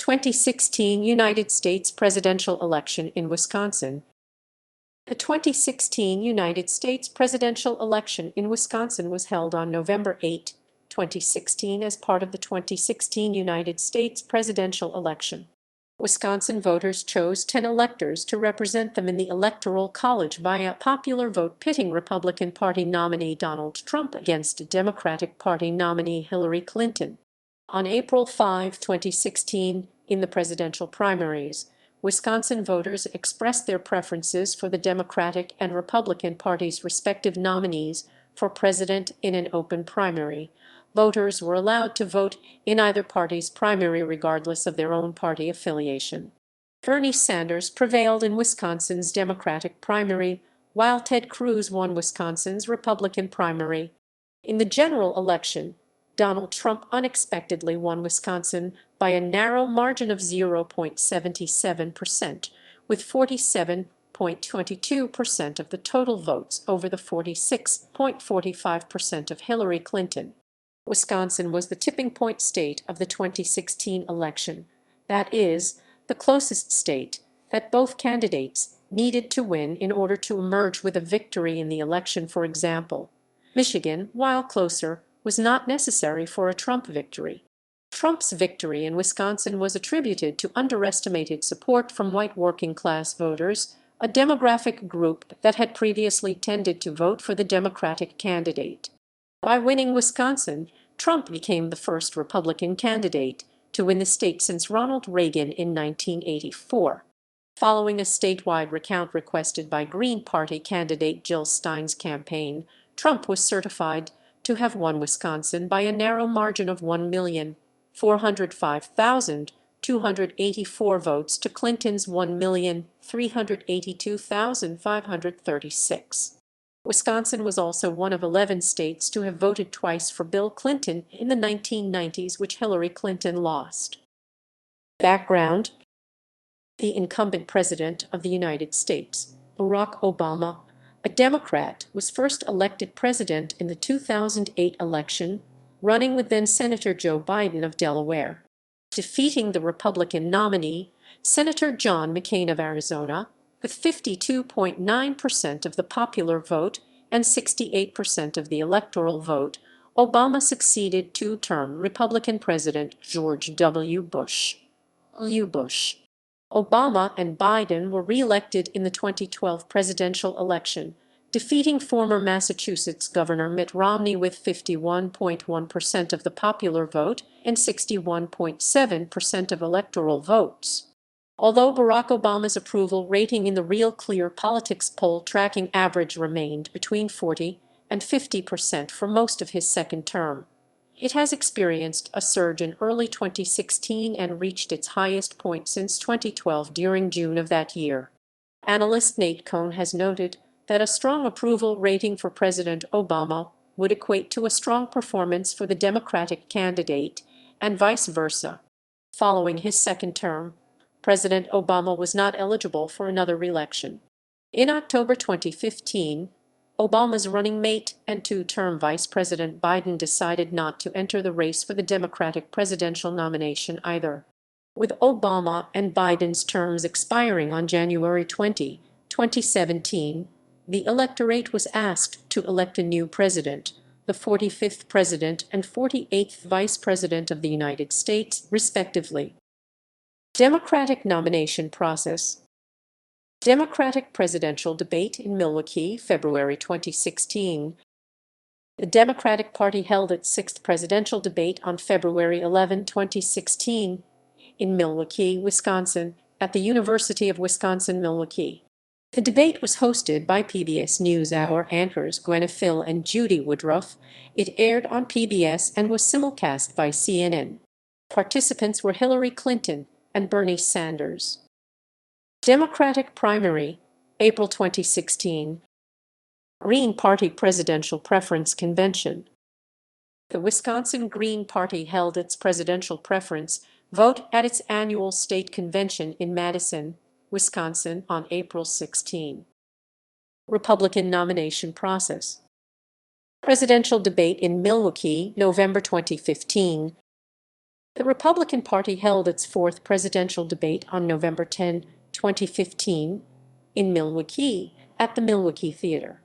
2016 United States presidential election in Wisconsin. The 2016 United States presidential election in Wisconsin was held on November 8, 2016 as part of the 2016 United States presidential election. Wisconsin voters chose 10 electors to represent them in the Electoral College via popular vote, pitting Republican Party nominee Donald Trump against Democratic Party nominee Hillary Clinton. On April 5, 2016, in the presidential primaries, Wisconsin voters expressed their preferences for the Democratic and Republican parties' respective nominees for president in an open primary. Voters were allowed to vote in either party's primary regardless of their own party affiliation. Bernie Sanders prevailed in Wisconsin's Democratic primary, while Ted Cruz won Wisconsin's Republican primary. In the general election, Donald Trump unexpectedly won Wisconsin by a narrow margin of 0.77%, with 47.22% of the total votes over the 46.45% of Hillary Clinton. Wisconsin was the tipping point state of the 2016 election, that is, the closest state that both candidates needed to win in order to emerge with a victory in the election. For example, Michigan, while closer, was not necessary for a Trump victory. Trump's victory in Wisconsin was attributed to underestimated support from white working-class voters, a demographic group that had previously tended to vote for the Democratic candidate. By winning Wisconsin, Trump became the first Republican candidate to win the state since Ronald Reagan in 1984. Following a statewide recount requested by Green Party candidate Jill Stein's campaign, Trump was certified to have won Wisconsin by a narrow margin of 1,405,284 votes to Clinton's 1,382,536. Wisconsin was also one of 11 states to have voted twice for Bill Clinton in the 1990s, which Hillary Clinton lost. Background: the incumbent president of the United States, Barack Obama, a Democrat, was first elected president in the 2008 election, running with then-Senator Joe Biden of Delaware, defeating the Republican nominee, Senator John McCain of Arizona, with 52.9% of the popular vote and 68% of the electoral vote. Obama succeeded two-term Republican President George W. Bush. Obama and Biden were re-elected in the 2012 presidential election, defeating former Massachusetts Governor Mitt Romney with 51.1% of the popular vote and 61.7% of electoral votes. Although Barack Obama's approval rating in the Real Clear Politics poll tracking average remained between 40 and 50% for most of his second term, it has experienced a surge in early 2016 and reached its highest point since 2012 during June of that year. Analyst Nate Cohn has noted that a strong approval rating for President Obama would equate to a strong performance for the Democratic candidate, and vice versa. Following his second term, President Obama was not eligible for another re-election. In October 2015, Obama's running mate and two-term Vice President Biden decided not to enter the race for the Democratic presidential nomination either. With Obama and Biden's terms expiring on January 20, 2017, the electorate was asked to elect a new president, the 45th president and 48th vice president of the United States, respectively. Democratic nomination process. Democratic presidential debate in Milwaukee, February 2016. The Democratic Party held its sixth presidential debate on February 11, 2016, in Milwaukee, Wisconsin, at the University of Wisconsin-Milwaukee. The debate was hosted by PBS NewsHour anchors Gwen Phil and Judy Woodruff. It aired on PBS and was simulcast by CNN. Participants were Hillary Clinton and Bernie Sanders. Democratic primary, April 2016. Green Party Presidential Preference Convention. The Wisconsin Green Party held its presidential preference vote at its annual state convention in Madison, Wisconsin on April 16. Republican nomination process. Presidential debate in Milwaukee, November 2015. The Republican Party held its fourth presidential debate on November 10, 2015, in Milwaukee at the Milwaukee Theater.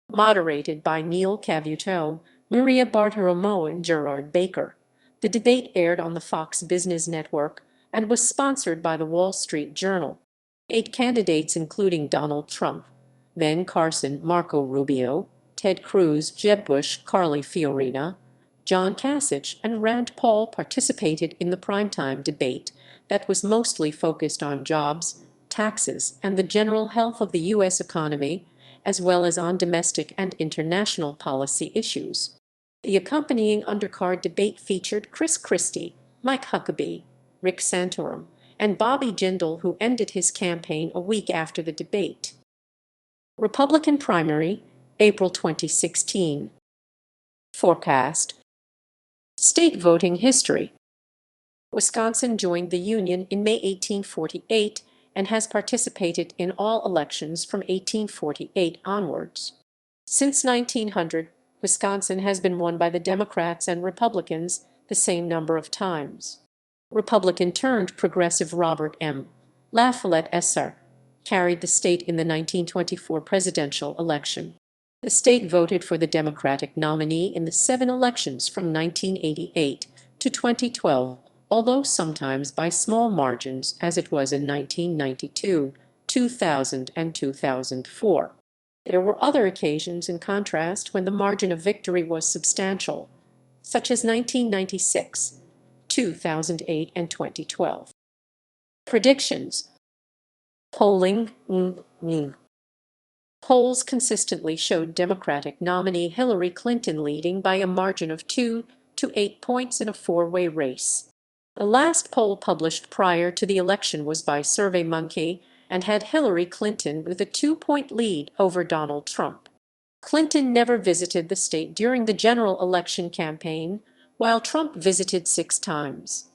Moderated by Neil Cavuto, Maria Bartiromo, and Gerard Baker, the debate aired on the Fox Business Network and was sponsored by the Wall Street Journal. 8 candidates, including Donald Trump, Ben Carson, Marco Rubio, Ted Cruz, Jeb Bush, Carly Fiorina, John Kasich, and Rand Paul, participated in the primetime debate that was mostly focused on jobs, taxes, and the general health of the U.S. economy, as well as on domestic and international policy issues. The accompanying undercard debate featured Chris Christie, Mike Huckabee, Rick Santorum, and Bobby Jindal, who ended his campaign a week after the debate. Republican primary, April 2016. Forecast. State voting history. Wisconsin joined the Union in May 1848 and has participated in all elections from 1848 onwards. Since 1900, Wisconsin has been won by the Democrats and Republicans the same number of times. Republican-turned-progressive Robert M. LaFollette Esser carried the state in the 1924 presidential election. The state voted for the Democratic nominee in the 7 elections from 1988 to 2012, although sometimes by small margins, as it was in 1992, 2000, and 2004. There were other occasions, in contrast, when the margin of victory was substantial, such as 1996, 2008, and 2012. Predictions. Polling. Polls consistently showed Democratic nominee Hillary Clinton leading by a margin of 2 to 8 points in a 4-way race. The last poll published prior to the election was by SurveyMonkey and had Hillary Clinton with a 2-point lead over Donald Trump. Clinton never visited the state during the general election campaign, while Trump visited 6 times.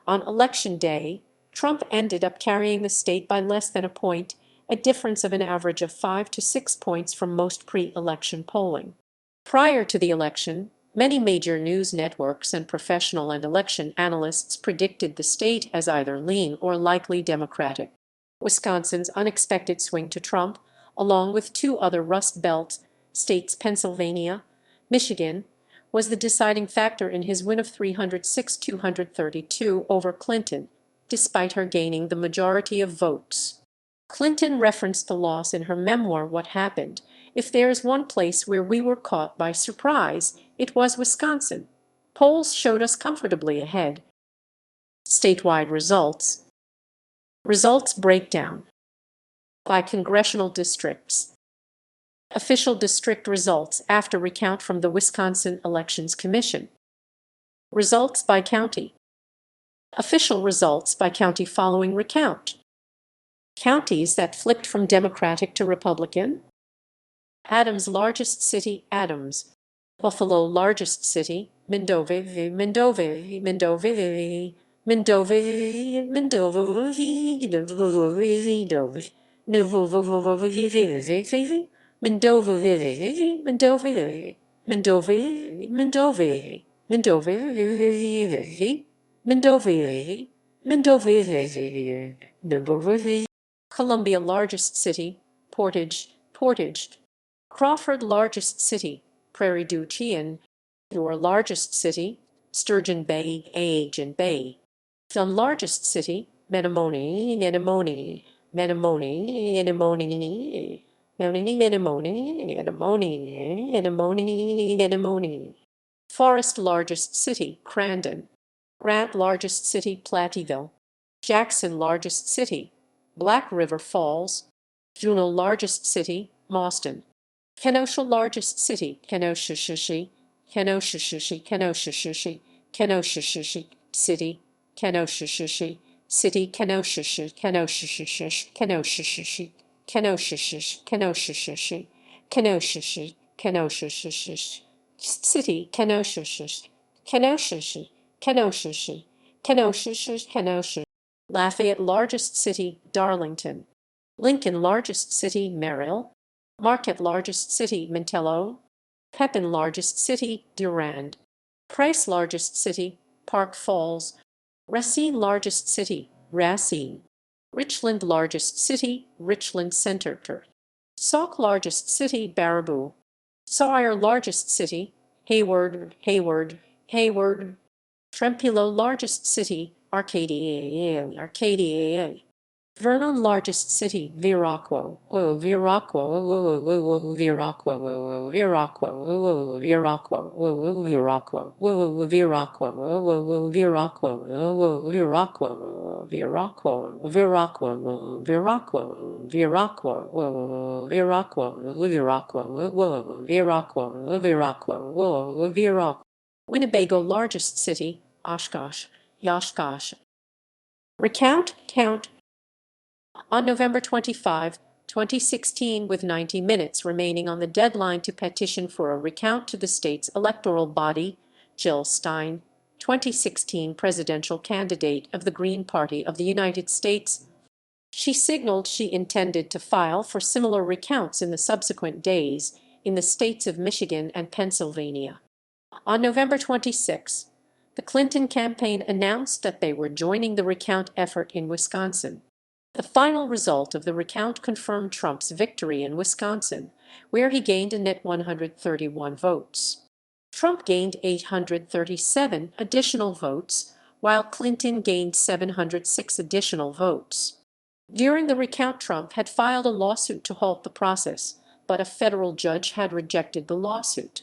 On Election Day, Trump ended up carrying the state by less than a point, a difference of an average of 5 to 6 points from most pre-election polling. Prior to the election, many major news networks and professional and election analysts predicted the state as either lean or likely Democratic. Wisconsin's unexpected swing to Trump, along with 2 other Rust Belt states, Pennsylvania, Michigan, was the deciding factor in his win of 306-232 over Clinton, despite her gaining the majority of votes. Clinton referenced the loss in her memoir, What Happened. If there is one place where we were caught by surprise, it was Wisconsin. Polls showed us comfortably ahead. Statewide results. Results breakdown. By congressional districts. Official district results after recount from the Wisconsin Elections Commission. Results by county. Official results by county following recount. Counties that flipped from Democratic to Republican. Adams largest city, Adams. Buffalo largest city, Mendova, Mendova, Mendova, Mendova, Mendova, Mendova, Mendova, Mendova, Mendova, Mendova, Mendova, Mendova, Mendova, Columbia largest city, Portage, Portage. Crawford largest city, Prairie du Chien. Your largest city, Sturgeon Bay, Agent Bay. Dunn largest city, Menomonee, Menomonee, Menomonee, Menomonee, Menomonee, Menomonee, Menomonee, Menomonee, Menomonee. Forest largest city, Crandon. Grant largest city, Platteville. Jackson largest city, Black River Falls. Juneau largest city, Mauston. Kenosha largest city, Kenosha, Kenosha, Kenosha, Kenosha city, Kenosha city, Kenosha, Kenosha, Kenosha, Kenosha, Kenosha, Kenosha, Kenosha city, Kenosha, Kenosha, Kenosha, Kenosha, Kenosha. Lafayette largest city, Darlington. Lincoln largest city, Merrill. Marquette largest city, Montello. Pepin largest city, Durand. Price largest city, Park Falls. Racine largest city, Racine. Richland largest city, Richland Center. Sauk largest city, Baraboo. Sawyer largest city, Hayward, Hayward, Hayward. Trempilo largest city, Arcadia, Arcadia. Vernon largest city, Viracqua, Viracqua, Viracqua, Viracqua, Viracqua, Viracqua, Viracqua, Viracqua, Viracqua, Viracqua, Viracqua, Viracqua, Viracqua, Viracqua, Viracqua, Viracqua, Viracqua. Winnebago largest city, Oshkosh, Oshkosh. Recount, count. On November 25, 2016, with 90 minutes remaining on the deadline to petition for a recount to the state's electoral body, Jill Stein, 2016 presidential candidate of the Green Party of the United States, she signaled she intended to file for similar recounts in the subsequent days in the states of Michigan and Pennsylvania. On November 26, the Clinton campaign announced that they were joining the recount effort in Wisconsin. The final result of the recount confirmed Trump's victory in Wisconsin, where he gained a net 131 votes. Trump gained 837 additional votes, while Clinton gained 706 additional votes. During the recount, Trump had filed a lawsuit to halt the process, but a federal judge had rejected the lawsuit.